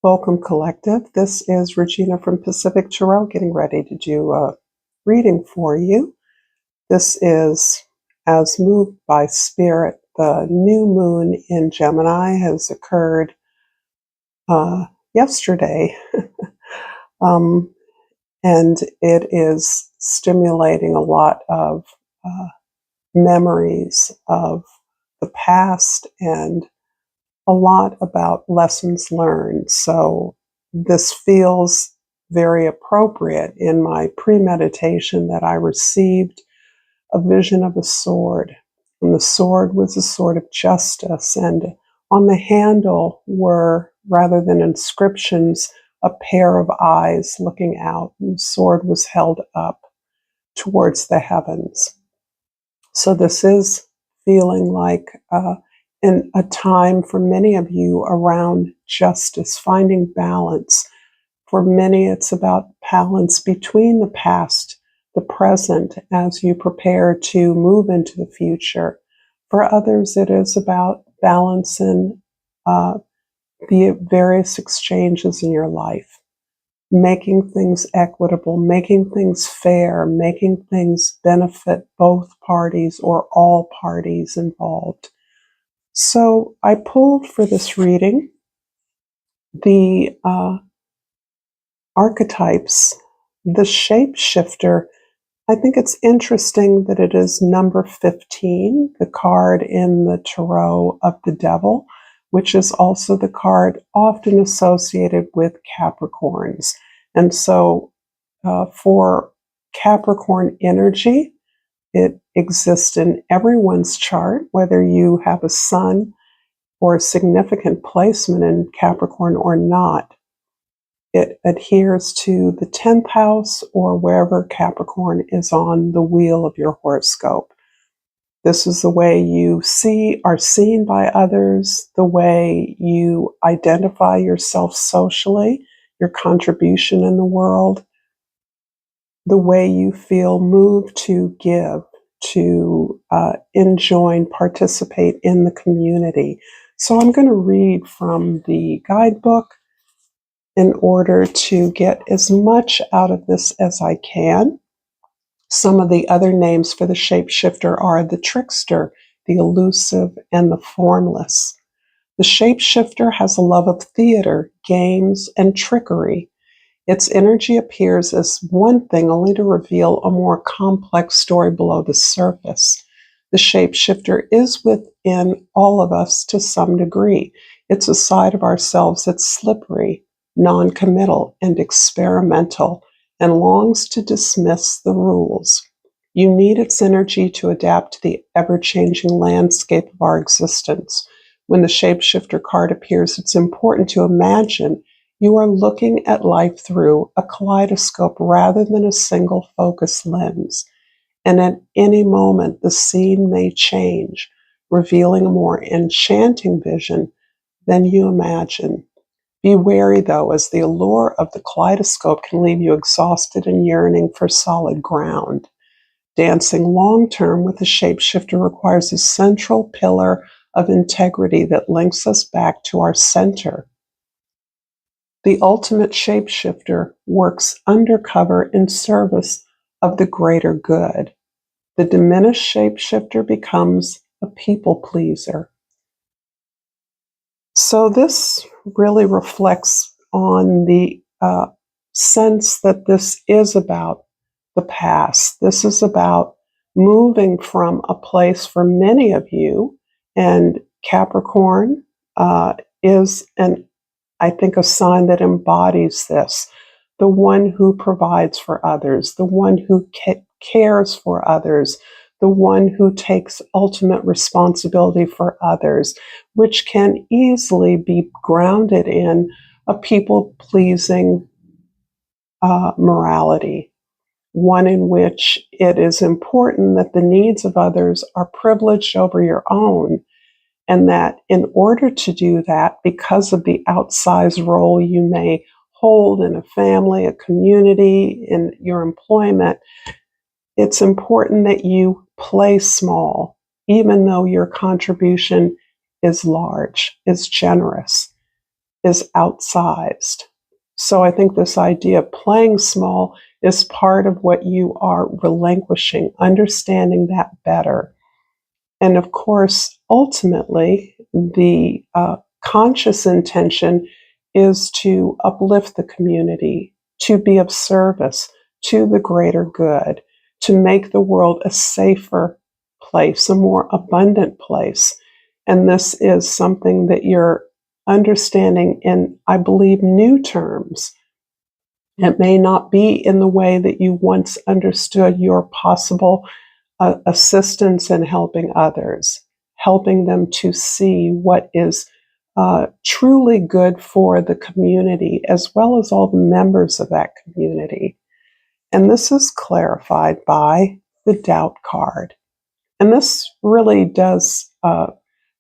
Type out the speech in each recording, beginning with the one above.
Welcome Collective. This is Regina from Pacific Tarot getting ready to do a reading for you. This is as moved by Spirit. The new moon in Gemini has occurred yesterday, and it is stimulating a lot of memories of the past and a lot about lessons learned. So this feels very appropriate. In my premeditation that I received a vision of a sword, and the sword was a sword of justice, and on the handle were, rather than inscriptions, a pair of eyes looking out, and the sword was held up towards the heavens. So this is feeling like in a time for many of you around justice, finding balance. For many, it's about balance between the past, the present, as you prepare to move into the future. For others, it is about balance in the various exchanges in your life, making things equitable, making things fair, making things benefit both parties or all parties involved. So I pulled for this reading the archetypes, the shapeshifter. I think it's interesting that it is number 15, the card in the tarot of the devil, which is also the card often associated with Capricorns. And so for Capricorn energy, it exists in everyone's chart, whether you have a sun or a significant placement in Capricorn or not. It adheres to the 10th house or wherever Capricorn is on the wheel of your horoscope. This is the way you are seen by others, the way you identify yourself socially, your contribution in the world, the way you feel moved to give, to enjoin, participate in the community. So I'm going to read from the guidebook in order to get as much out of this as I can. Some of the other names for the shapeshifter are the trickster, the elusive, and the formless. The shapeshifter has a love of theater, games, and trickery. Its energy appears as one thing only to reveal a more complex story below the surface. The shapeshifter is within all of us to some degree. It's a side of ourselves that's slippery, non-committal, and experimental, and longs to dismiss the rules. You need its energy to adapt to the ever-changing landscape of our existence. When the shapeshifter card appears, it's important to imagine you are looking at life through a kaleidoscope rather than a single focus lens. And at any moment, the scene may change, revealing a more enchanting vision than you imagine. Be wary, though, as the allure of the kaleidoscope can leave you exhausted and yearning for solid ground. Dancing long-term with the shapeshifter requires a central pillar of integrity that links us back to our center. The ultimate shapeshifter works undercover in service of the greater good. The diminished shapeshifter becomes a people pleaser. So this really reflects on the sense that this is about the past. This is about moving from a place for many of you, and Capricorn is I think a sign that embodies this, the one who provides for others, the one who cares for others, the one who takes ultimate responsibility for others, which can easily be grounded in a people-pleasing morality, one in which it is important that the needs of others are privileged over your own, and that in order to do that, because of the outsized role you may hold in a family, a community, in your employment, it's important that you play small, even though your contribution is large, is generous. is outsized. So I think this idea of playing small is part of what you are relinquishing, understanding that better. And of course, ultimately, the conscious intention is to uplift the community, to be of service to the greater good, to make the world a safer place, a more abundant place. And this is something that you're understanding in, I believe, new terms. It may not be in the way that you once understood your possible assistance in helping others, helping them to see what is truly good for the community as well as all the members of that community. And this is clarified by the doubt card. And this really does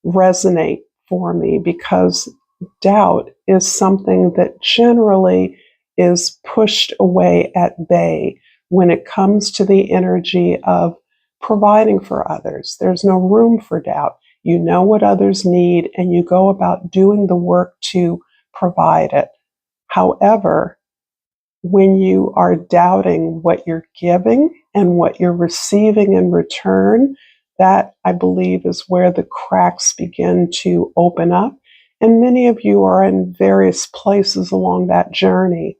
resonate for me because doubt is something that generally is pushed away at bay when it comes to the energy of providing for others. There's no room for doubt. You know what others need and you go about doing the work to provide it. However, when you are doubting what you're giving and what you're receiving in return, that I believe is where the cracks begin to open up. And many of you are in various places along that journey.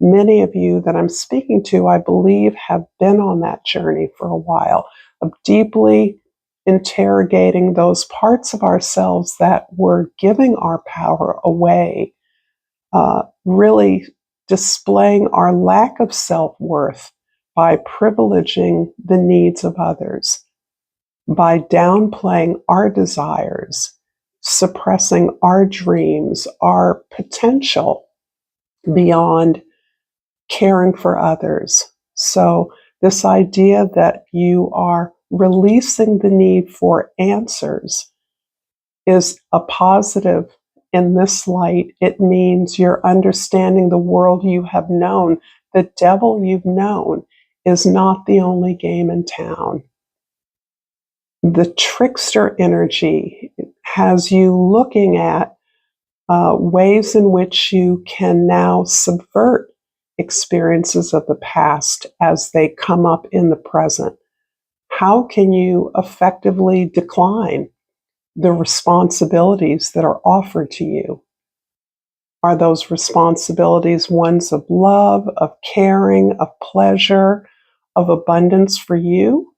Many of you that I'm speaking to, I believe, have been on that journey for a while of deeply interrogating those parts of ourselves that were giving our power away, really displaying our lack of self-worth by privileging the needs of others, by downplaying our desires, suppressing our dreams, our potential beyond caring for others. So this idea that you are releasing the need for answers is a positive in this light. It means you're understanding the world you have known. The devil you've known is not the only game in town. The trickster energy has you looking at ways in which you can now subvert experiences of the past as they come up in the present. How can you effectively decline the responsibilities that are offered to you? Are those responsibilities ones of love, of caring, of pleasure, of abundance for you?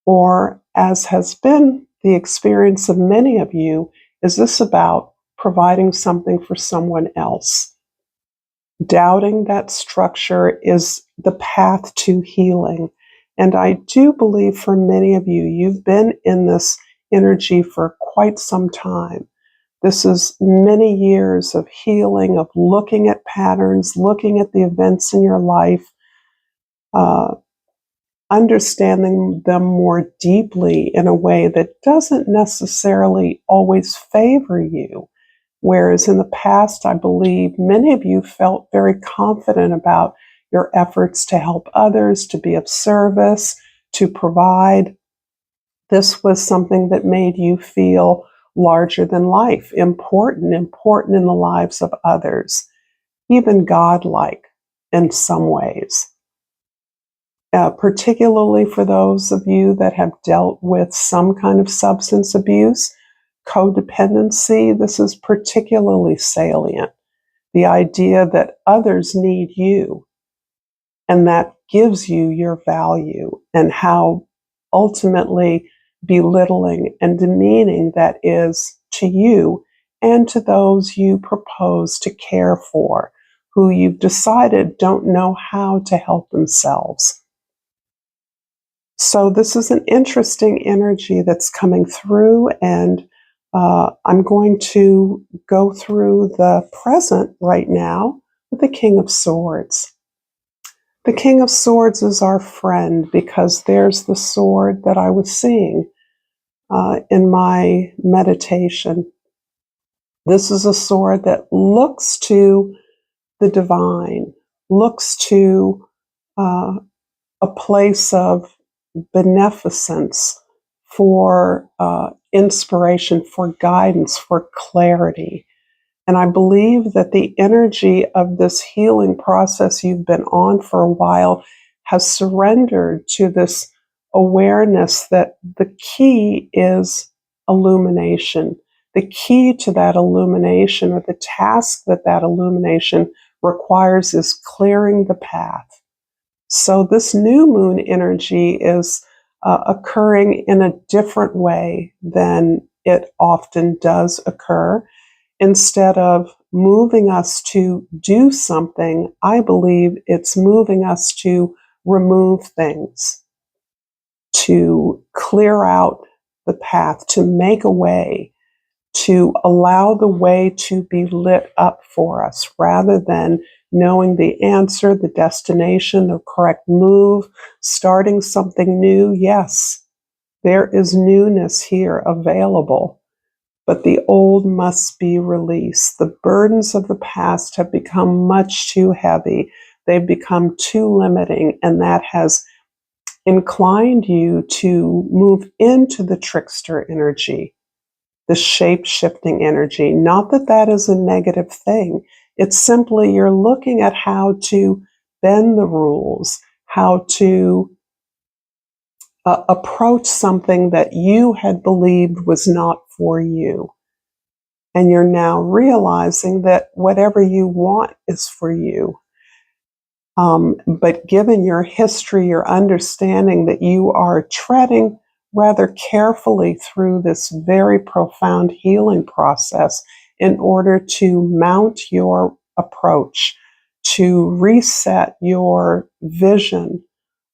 Or, as has been the experience of many of you, is this about providing something for someone else? Doubting that structure is the path to healing. And I do believe for many of you, you've been in this energy for quite some time. This is many years of healing, of looking at patterns, looking at the events in your life, understanding them more deeply in a way that doesn't necessarily always favor you. Whereas in the past, I believe many of you felt very confident about your efforts to help others, to be of service, to provide. This was something that made you feel larger than life, important in the lives of others, even godlike in some ways. Particularly for those of you that have dealt with some kind of substance abuse, codependency, this is particularly salient. The idea that others need you and that gives you your value, and how ultimately belittling and demeaning that is to you and to those you propose to care for, who you've decided don't know how to help themselves. So this is an interesting energy that's coming through, and I'm going to go through the present right now with the King of Swords. The King of Swords is our friend because there's the sword that I was seeing in my meditation. This is a sword that looks to the divine, looks to a place of beneficence, for inspiration, for guidance, for clarity. And I believe that the energy of this healing process you've been on for a while has surrendered to this awareness that the key is illumination. The key to that illumination, or the task that that illumination requires, is clearing the path. So this new moon energy is occurring in a different way than it often does occur. Instead of moving us to do something, I believe it's moving us to remove things, to clear out the path, to make a way, to allow the way to be lit up for us, rather than knowing the answer, the destination, the correct move, starting something new. Yes, there is newness here available, but the old must be released. The burdens of the past have become much too heavy. They've become too limiting, and that has inclined you to move into the trickster energy, the shape-shifting energy. Not that that is a negative thing. It's simply you're looking at how to bend the rules, how to approach something that you had believed was not for you. And you're now realizing that whatever you want is for you. But given your history, your understanding that you are treading rather carefully through this very profound healing process in order to mount your approach, to reset your vision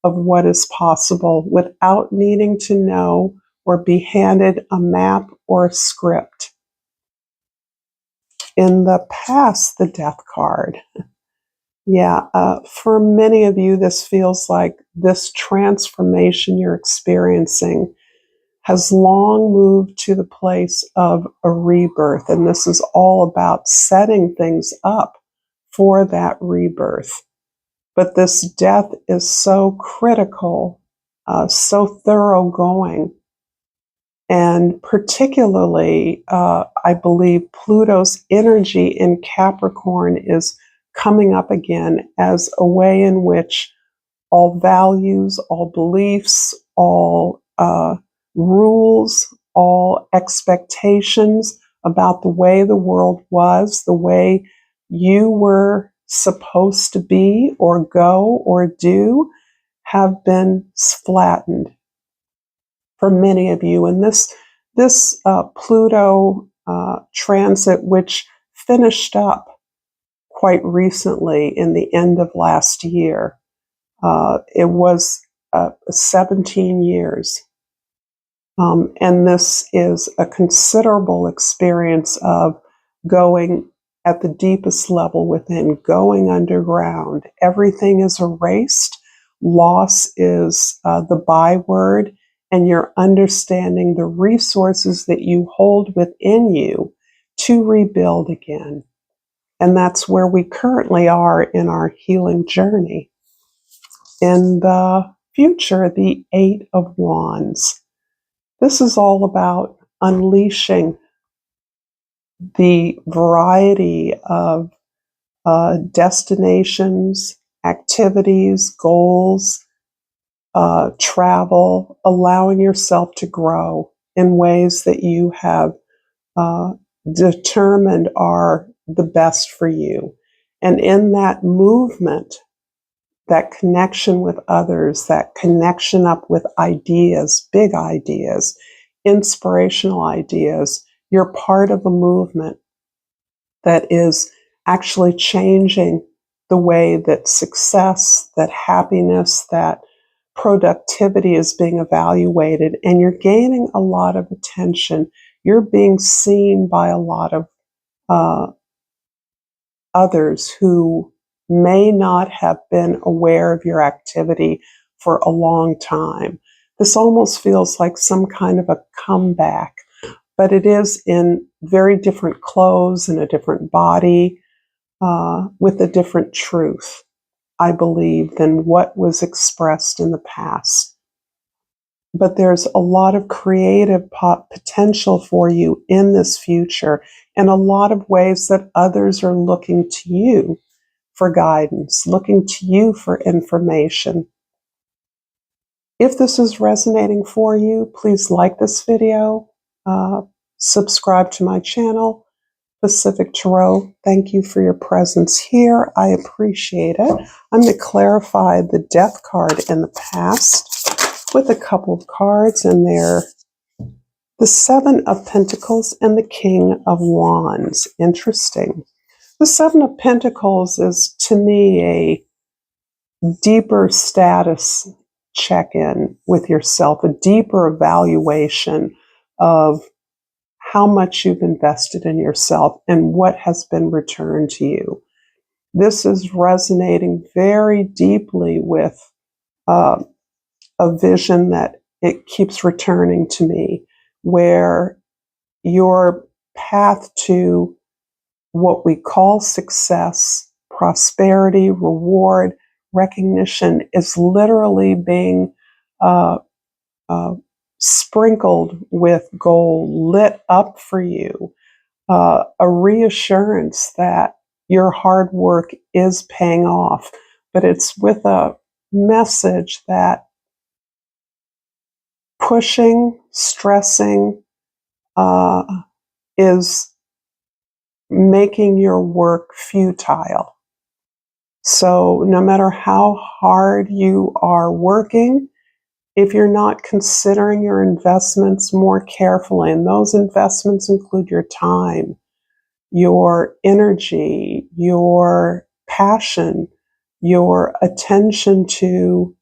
of what is possible without needing to know or be handed a map or a script. In the past, the Death card. Yeah, for many of you, this feels like this transformation you're experiencing has long moved to the place of a rebirth. And this is all about setting things up for that rebirth. But this death is so critical, so thoroughgoing. And particularly, I believe Pluto's energy in Capricorn is coming up again as a way in which all values, all beliefs, all rules, all expectations about the way the world was, the way you were supposed to be or go or do, have been flattened for many of you. And this Pluto transit, which finished up quite recently in the end of last year, it was 17 years. And this is a considerable experience of going at the deepest level within, going underground. Everything is erased. Loss is the byword, and you're understanding the resources that you hold within you to rebuild again. And that's where we currently are in our healing journey. In the future, the Eight of Wands. This is all about unleashing the variety of destinations, activities, goals, travel, allowing yourself to grow in ways that you have determined are the best for you. And in that movement, that connection with others, that connection up with ideas, big ideas, inspirational ideas, you're part of a movement that is actually changing the way that success, that happiness, that productivity is being evaluated, and you're gaining a lot of attention. You're being seen by a lot of others who may not have been aware of your activity for a long time. This almost feels like some kind of a comeback, but it is in very different clothes, in a different body, with a different truth, I believe, than what was expressed in the past. but there's a lot of creative potential for you in this future, and a lot of ways that others are looking to you for guidance, looking to you for information. If this is resonating for you, please like this video, subscribe to my channel, Pacific Tarot. Thank you for your presence here. I appreciate it. I'm going to clarify the Death card in the past with a couple of cards, and they're the Seven of Pentacles and the King of Wands. Interesting. The Seven of Pentacles is, to me, a deeper status check-in with yourself, a deeper evaluation of how much you've invested in yourself and what has been returned to you. This is resonating very deeply with a vision that it keeps returning to me, where your path to what we call success, prosperity, reward, recognition is literally being uh, uh, sprinkled with gold, lit up for you, a reassurance that your hard work is paying off. But it's with a message that pushing, stressing uh, is making your work futile. So no matter how hard you are working, if you're not considering your investments more carefully, and those investments include your time, your energy, your passion, your attention to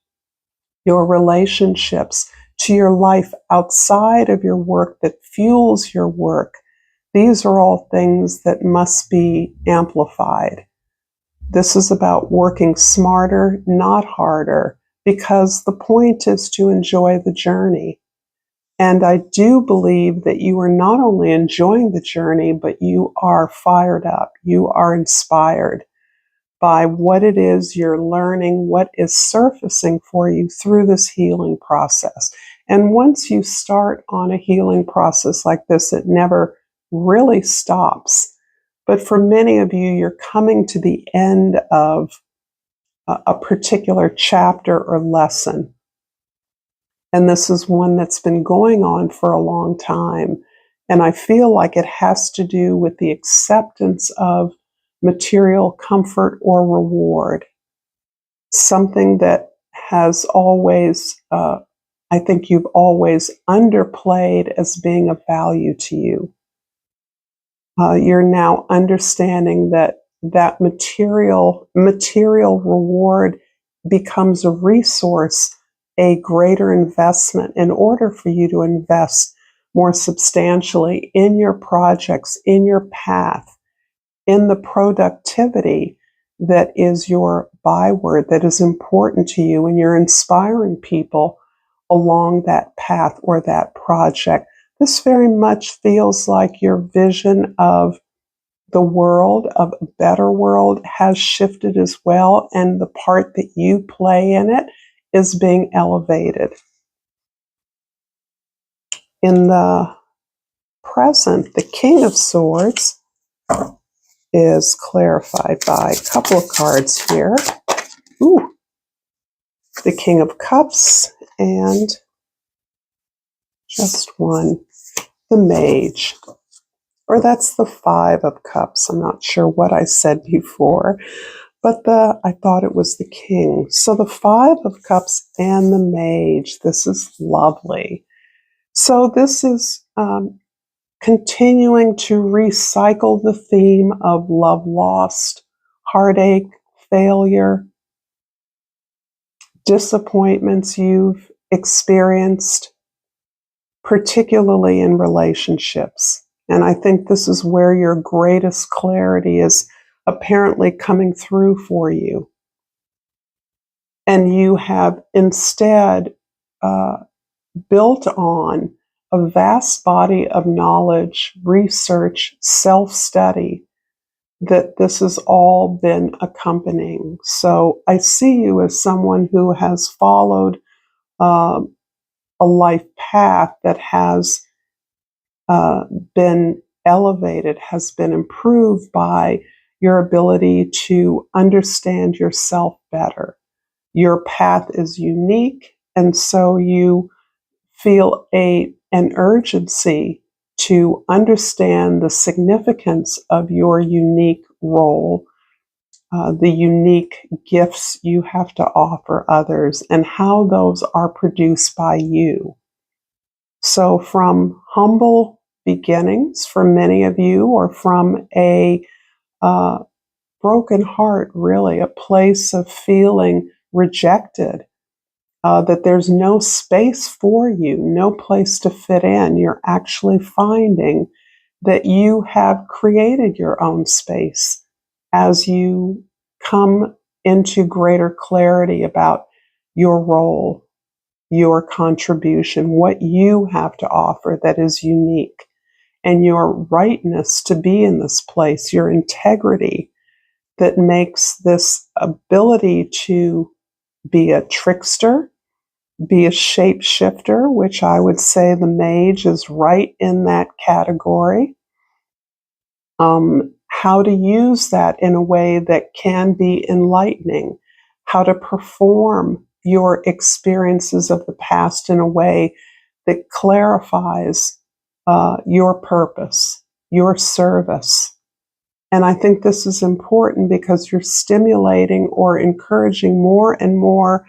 your relationships, to your life outside of your work that fuels your work, these are all things that must be amplified. This is about working smarter, not harder, because the point is to enjoy the journey. And I do believe that you are not only enjoying the journey, but you are fired up. You are inspired by what it is you're learning, what is surfacing for you through this healing process. And once you start on a healing process like this, it never really stops. But for many of you, you're coming to the end of a particular chapter or lesson. And this is one that's been going on for a long time. And I feel like it has to do with the acceptance of material comfort or reward, something that has always, I think you've always underplayed as being of value to you. You're now understanding that that material reward becomes a resource, a greater investment in order for you to invest more substantially in your projects, in your path, in the productivity that is your byword, that is important to you, and you're inspiring people along that path or that project. This very much feels like your vision of the world, of a better world, has shifted as well, and the part that you play in it is being elevated. In the present, the King of Swords is clarified by a couple of cards here. Ooh, the King of Cups and just one, the Mage. Or that's the Five of Cups. I'm not sure what I said before, but I thought it was the King. So the Five of Cups and the Mage. This is lovely. So this is continuing to recycle the theme of love lost, heartache, failure, disappointments you've experienced, particularly in relationships. And I think this is where your greatest clarity is apparently coming through for you. And you have instead built on a vast body of knowledge, research, self-study that this has all been accompanying. So I see you as someone who has followed a life path that has been elevated, has been improved by your ability to understand yourself better. Your path is unique, and so you feel an urgency to understand the significance of your unique role, the unique gifts you have to offer others, and how those are produced by you. So, from humble beginnings for many of you, or from a uh, broken heart, really, a place of feeling rejected, that there's no space for you, no place to fit in, you're actually finding that you have created your own space as you come into greater clarity about your role, your contribution, what you have to offer that is unique, and your rightness to be in this place, your integrity that makes this ability to be a trickster, be a shapeshifter, which I would say the mage is right in that category. How to use that in a way that can be enlightening, how to perform your experiences of the past in a way that clarifies your purpose, your service. And I think this is important because you're stimulating or encouraging more and more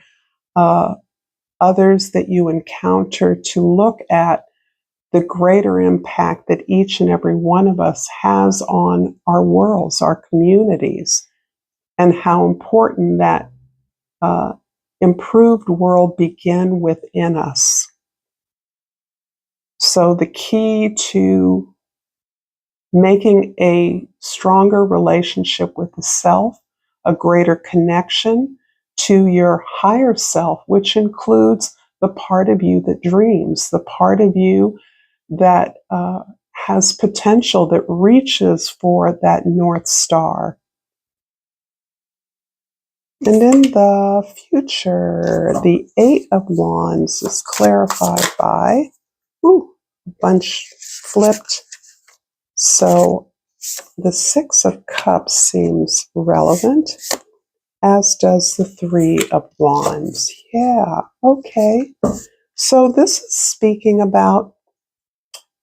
others that you encounter to look at the greater impact that each and every one of us has on our worlds, our communities, and how important that improved world begin within us. So the key to making a stronger relationship with the self, a greater connection to your higher self, which includes the part of you that dreams, the part of you that has potential, that reaches for that North Star. And in the future, the Eight of Wands is clarified by, a bunch flipped. So the Six of Cups seems relevant, as does the Three of Wands. Yeah, okay. So this is speaking about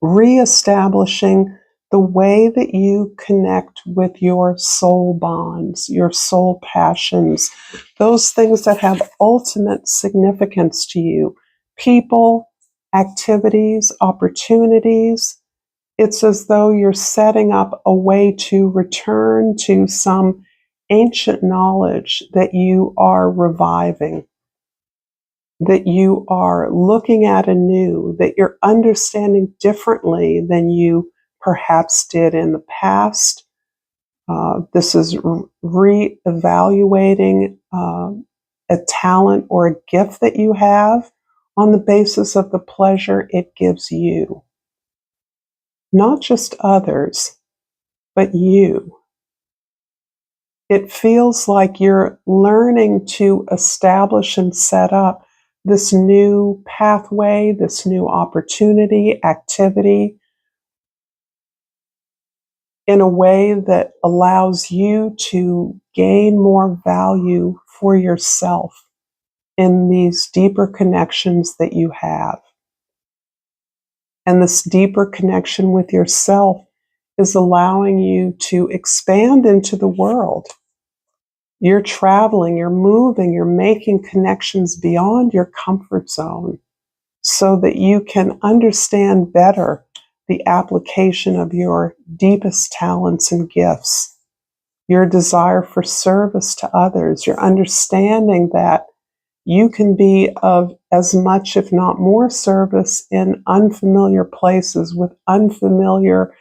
reestablishing the way that you connect with your soul bonds, your soul passions, those things that have ultimate significance to you, people, activities, opportunities. It's as though you're setting up a way to return to some ancient knowledge that you are reviving, that you are looking at anew, that you're understanding differently than you perhaps did in the past. This is re-evaluating a talent or a gift that you have on the basis of the pleasure it gives you. Not just others, but you. It feels like you're learning to establish and set up this new pathway, this new opportunity, activity, in a way that allows you to gain more value for yourself in these deeper connections that you have. And this deeper connection with yourself is allowing you to expand into the world. You're traveling, you're moving, you're making connections beyond your comfort zone so that you can understand better the application of your deepest talents and gifts, your desire for service to others, your understanding that you can be of as much, if not more, service in unfamiliar places with unfamiliar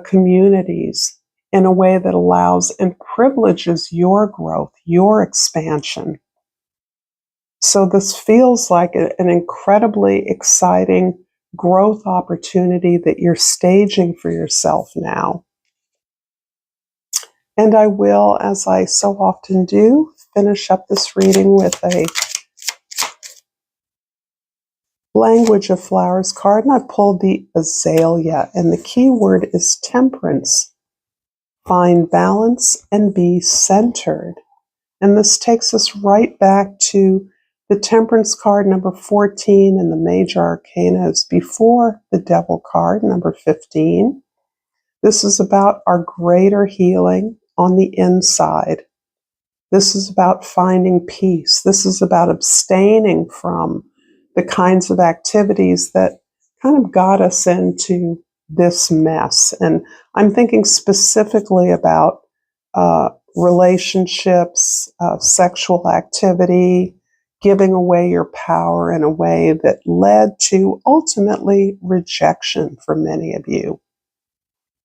communities in a way that allows and privileges your growth, your expansion. So this feels like an incredibly exciting growth opportunity that you're staging for yourself now. And I will, as I so often do, finish up this reading with a Language of Flowers card, and I pulled the azalea, and the key word is temperance. Find balance and be centered. And this takes us right back to the Temperance card, number 14, and the Major Arcana is before the Devil card, number 15. This is about our greater healing on the inside. This is about finding peace. This is about abstaining from the kinds of activities that kind of got us into this mess. And I'm thinking specifically about relationships, sexual activity, giving away your power in a way that led to ultimately rejection for many of you.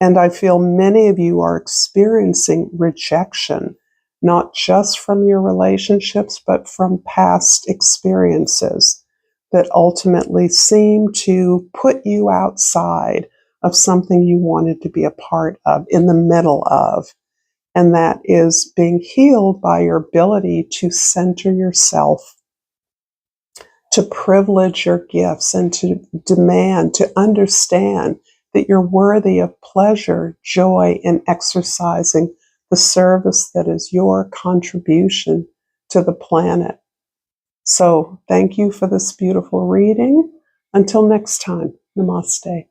And I feel many of you are experiencing rejection, not just from your relationships, but from past experiences that ultimately seem to put you outside of something you wanted to be a part of, in the middle of. And that is being healed by your ability to center yourself, to privilege your gifts, and to demand, to understand that you're worthy of pleasure, joy in exercising the service that is your contribution to the planet. So thank you for this beautiful reading. Until next time, namaste.